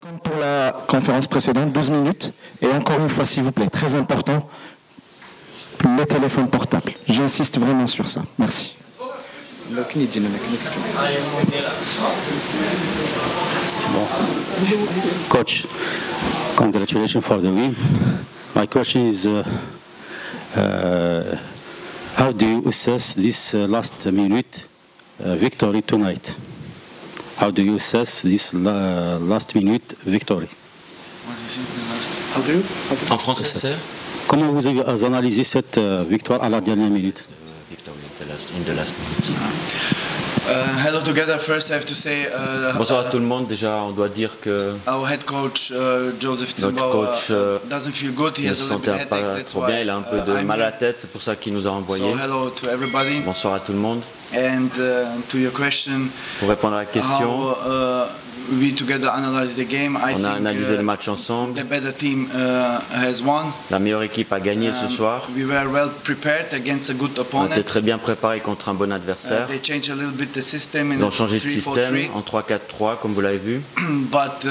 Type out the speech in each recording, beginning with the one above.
Comme pour la conférence précédente, 12 minutes. Et encore une fois, s'il vous plaît, très important, les téléphones portables. J'insiste vraiment sur ça. Merci. Coach, congratulations for the win. My question is, how do you assess this last minute victory tonight? How do you assess this last minute victory? En français, c'est Comment vous analysez cette victoire à la dernière minute? in the last minute. Hello together. First, I have to say, Bonsoir à tout le monde. Déjà, on doit dire que our head coach Joseph notre Timbo coach doesn't feel good. He ne has se a little bit sentait pas headache. That's trop why bien. Il a un peu de I'm mal à la here. tête. C'est pour ça qu'il nous a envoyé. So hello to everybody. Bonsoir à tout le monde. And to your question, Pour répondre à la question, how we together analyze the game. I on a think analysé le match ensemble. the better team has won. La meilleure équipe a gagné ce soir. We were well prepared against a good On était opponent. très bien préparés contre un bon adversaire. They changed a little bit the system in Ils ont changé de système 3-4-3. en 3-4-3, comme vous l'avez vu. But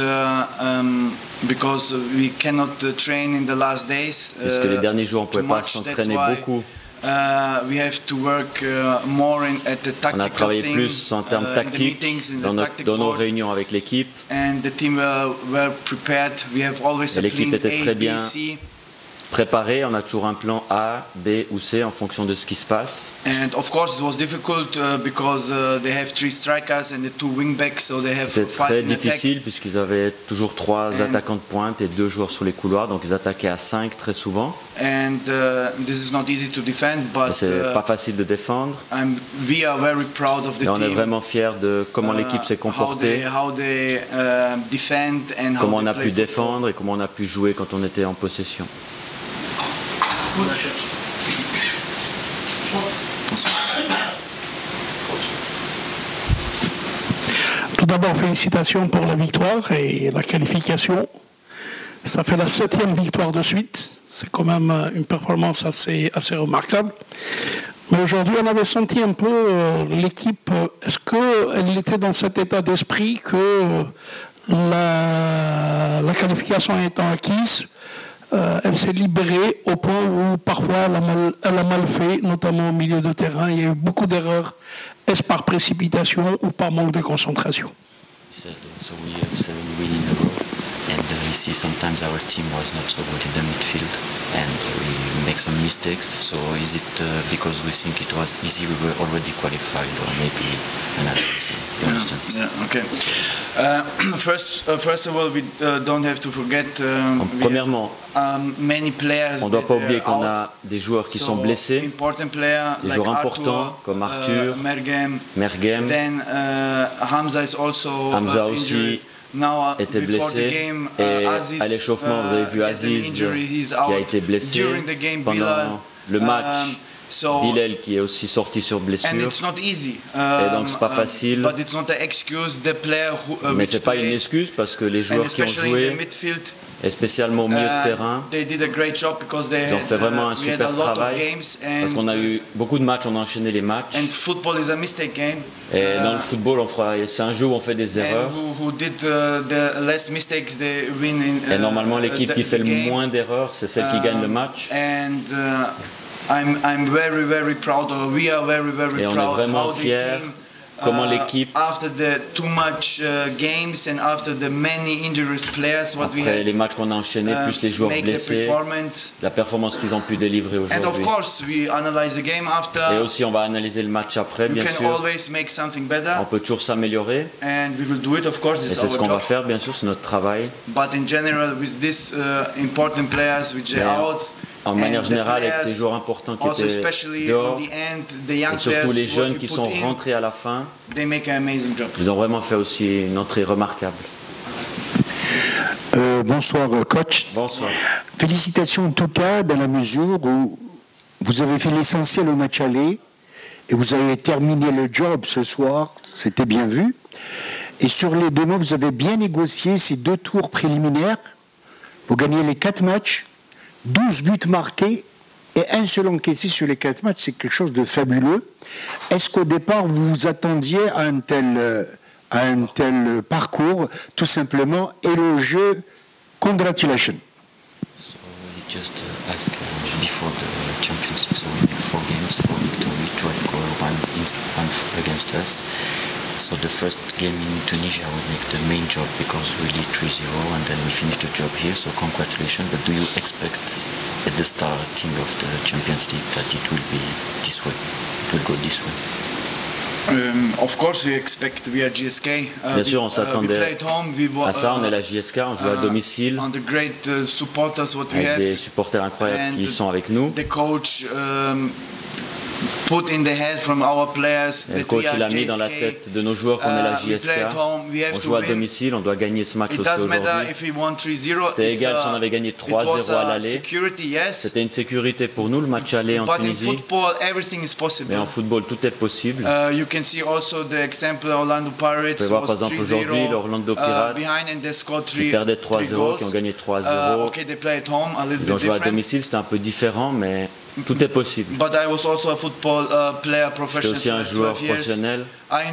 because we cannot train in the last days, Puisque les derniers jours, on ne pouvait too pas much, s'entraîner that's why, beaucoup. we have to work more at the On a tactical travaillé thing, plus en termes in the tactiques meetings, in the dans tactic nos board, réunions avec l'équipe. and the team were prepared. We have always Et a l'équipe plan était A, très B, bien C, Préparé, on a toujours un plan A, B ou C en fonction de ce qui se passe. and of course it was difficult because they have 3 strikers and the 2 wingbacks, so they have C'était 5 très in attack. difficile puisqu'ils avaient toujours 3 attaquants de pointe et 2 joueurs sur les couloirs, donc ils attaquaient à 5 très souvent. And this is not easy to defend, Et but c'est pas facile de défendre. we are very proud of the Et on est team. vraiment fiers de comment l'équipe s'est comportée, How they defend and comment how on a they pu play défendre et comment on a pu jouer quand on était en possession. Tout d'abord, félicitations pour la victoire et la qualification. Ça fait la 7e victoire de suite. C'est quand même une performance assez remarquable. Mais aujourd'hui, on avait senti un peu l'équipe. Est-ce qu'elle était dans cet état d'esprit que la qualification étant acquise, elle s'est libérée au point où parfois elle a mal fait, notamment au milieu de terrain. Il y a eu beaucoup d'erreurs. Est-ce par précipitation ou par manque de concentration? So we have 7 wins in a row, and you see sometimes our team was not so good in the midfield, and we make some mistakes. So is it because we think it was easy, we were already qualified, or maybe another reason? You understand? Yeah, okay. First of all, we don't have to forget. Premièrement, many players. on ne doit pas oublier qu'on a des joueurs qui sont blessés, des joueurs importants comme Arthur, Mergem. Then Hamza is also Hamza aussi now, était blessé. Et à l'échauffement, vous avez vu Aziz qui a été blessé pendant le match. Bilal qui est aussi sorti sur blessure. And it's not easy. Et donc c'est pas facile. But it's not an excuse. The player Mais c'est pas une excuse parce que les joueurs qui ont joué, et spécialement au milieu de terrain, ils ont fait vraiment un super travail parce qu'on a eu beaucoup de matchs, on a enchaîné les matchs. Et dans le football, c'est un jeu où on fait des erreurs. Et normalement, l'équipe qui fait le moins d'erreurs, c'est celle qui gagne le match. I'm very proud. We are very Et on est vraiment fiers comment l'équipe, after the too much games and after the many injuries players, what we après had, les matchs qu'on a enchaînés, plus les joueurs blessés, la performance qu'ils ont pu délivrer and of aujourd'hui. course we analyze the game after. Et aussi, on va analyser le match après, You bien can sûr. always make something better, On peut toujours s'améliorer. and we will do it. Of course, Et this c'est is ce our qu'on va job. faire, bien sûr, c'est notre travail. But in general, with these important players which are out. En manière And the générale, avec players, ces joueurs importants qui also étaient especially dehors, on the end, the young et surtout players, les what jeunes we qui put sont in, rentrés à la fin, they make an amazing job. ils ont vraiment fait aussi une entrée remarquable. Bonsoir coach. Bonsoir. Félicitations en tout cas dans la mesure où vous avez fait l'essentiel au match aller et vous avez terminé le job ce soir, c'était bien vu. Et sur les 2 mois, vous avez bien négocié ces 2 tours préliminaires. Vous gagnez les 4 matchs, 12 buts marqués et un seul encaissé sur les 4 matchs, c'est quelque chose de fabuleux. Est-ce qu'au départ, vous vous attendiez à à un tel parcours, tout simplement élogieux. Congratulations. So he just asked before the Champions League, so we made 4 games, 4 victory, 12 goals, one against us. So the first game in Tunisia we make the main job because we lead 3-0 and then we finish the job here, so congratulations. But do you expect at the starting of the Champions League that it will be this way, it will go this way? Of course we expect, we are GSK. Bien sûr, on s'attendait à ça, on est la JSK, on joue à domicile, avec des supporters incroyables qui sont avec nous. The coach put in the head from our players le coach il a mis dans la tête de nos joueurs qu'on est la JSK. On joue à domicile, on doit gagner ce match aussi aujourd'hui. C'était égal si on avait gagné 3-0 à l'aller. C'était une sécurité pour nous le match aller en Tunisie. Mais en football tout est possible. Vous pouvez voir par exemple aujourd'hui l'Orlando Pirates qui perdaient 3-0, qui ont gagné 3-0. Ils ont joué à domicile, c'était un peu différent, mais tout est possible. J'étais aussi un joueur professionnel. Et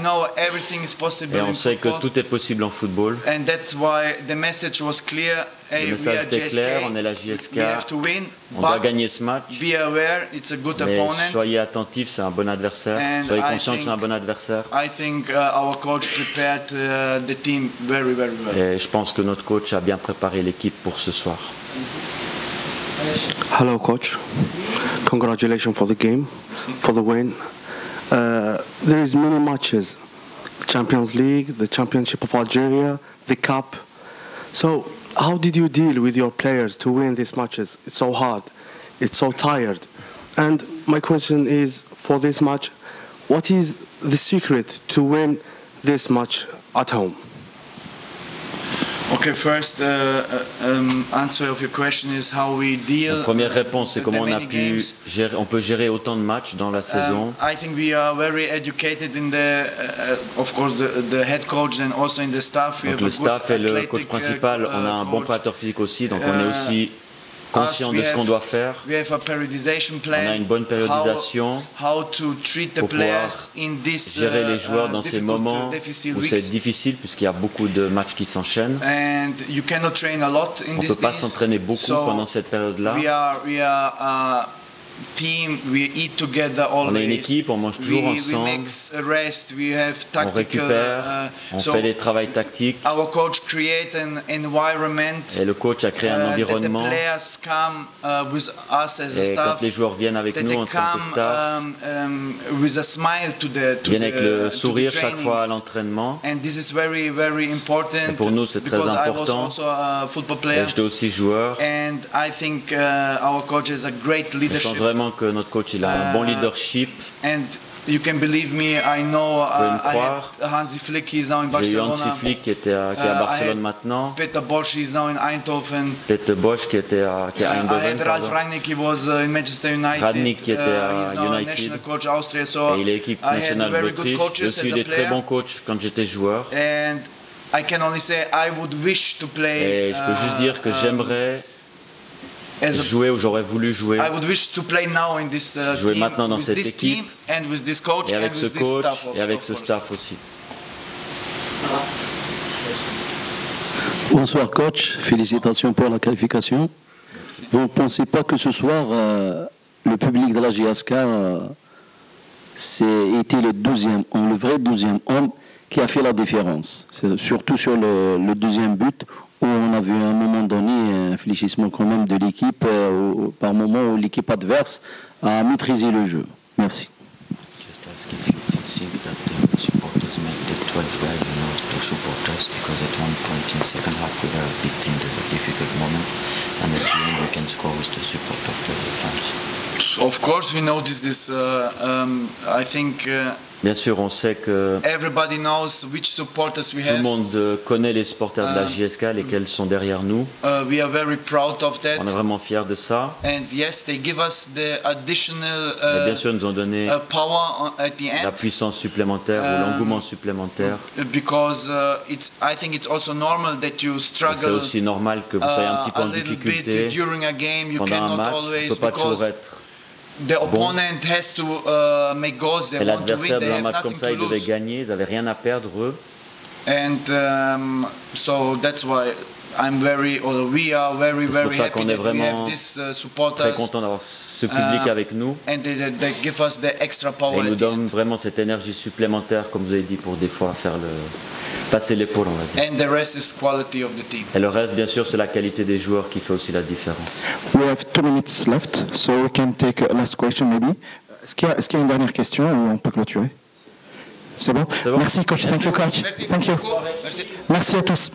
on sait que tout est possible en football. Le message était clair, on est la JSK, on doit gagner ce match. Mais soyez attentifs, c'est un bon adversaire. Soyez conscients que c'est un bon adversaire. Et je pense que notre coach a bien préparé l'équipe pour ce soir. Hello, coach. Congratulations for the game, for the win. There is many matches, the Champions League, the Championship of Algeria, the Cup. So, how did you deal with your players to win these matches? It's so hard, it's so tired. And my question is, for this match, what is the secret to win this match at home? Okay, first answer of your question is how we deal. La première réponse, c'est comment on peut gérer autant de matchs dans la saison. I think we are very educated in the, of course, the head coach and also in the staff. Donc le staff et le coach principal, on a un bon préparateur physique aussi, donc on est aussi conscient de ce qu'on doit faire. On a une bonne périodisation pour pouvoir gérer les joueurs dans ces moments où c'est difficile puisqu'il y a beaucoup de matchs qui s'enchaînent. On ne peut pas s'entraîner beaucoup pendant cette période-là. On est une équipe, on mange toujours ensemble, on récupère, on fait des travails tactiques et le coach a créé un environnement et quand les joueurs viennent avec nous en tant que staff, ils viennent avec le sourire chaque fois à l'entraînement et pour nous c'est très important et j'étais aussi joueur. Je pense vraiment que notre coach il a un bon leadership. You can believe me, I know Hansi Flick, he's now in Barcelona. J'ai eu Hansi Flick qui est à Barcelone maintenant. Peter Bosch, he's now in Eindhoven. Peter Bosch qui est à Eindhoven. Ralf Rangnick, he was in Manchester United. Rangnick qui était à United. Coach Austria, so et il est équipe nationale d'Autriche. Je suis des très bons coachs quand j'étais joueur. And I can only say I would wish to play. Et je peux juste dire que j'aimerais jouer où j'aurais voulu jouer. Jouer maintenant dans cette équipe et avec ce coach et avec ce staff aussi. Bonsoir coach, félicitations pour la qualification. Merci. Vous ne pensez pas que ce soir le public de la JSK été le 12e homme, le vrai 12e homme qui a fait la différence, surtout sur le deuxième but où on a vu à un moment donné un fléchissement quand même de l'équipe, par moment où l'équipe adverse a maîtrisé le jeu. Merci. Just ask if you think that the supporters make the 12 guys, to support us, because at one point in second half we were a bit in the difficult moment, and at the end we can score with the support of the fans. Of course we notice this. I think. Bien sûr, on sait que tout le monde connaît les supporters de la JSK, lesquels sont derrière nous. On est vraiment fiers de ça. Et bien sûr, ils nous ont donné la puissance supplémentaire ou l'engouement supplémentaire. C'est aussi normal que vous soyez un petit peu en difficulté pendant un match. On ne peut pas toujours être bon. Et l'adversaire dans un match comme ça, il devait gagner, ils n'avaient rien à perdre eux. And so that's why we are very happy that we have this supporters. Très content d'avoir ce public avec nous. And they give us the extra power. Et ils nous donnent vraiment cette énergie supplémentaire, comme vous avez dit, pour des fois faire passer l'épaule, on va dire. And the rest is quality of the team. Et le reste, bien sûr, c'est la qualité des joueurs qui fait aussi la différence. We have 2 minutes left, so we can take a last question maybe. Est-ce qu'il y a une dernière question ou on peut clôturer? C'est bon? Merci coach. Thank you coach. Thank you. Merci à tous.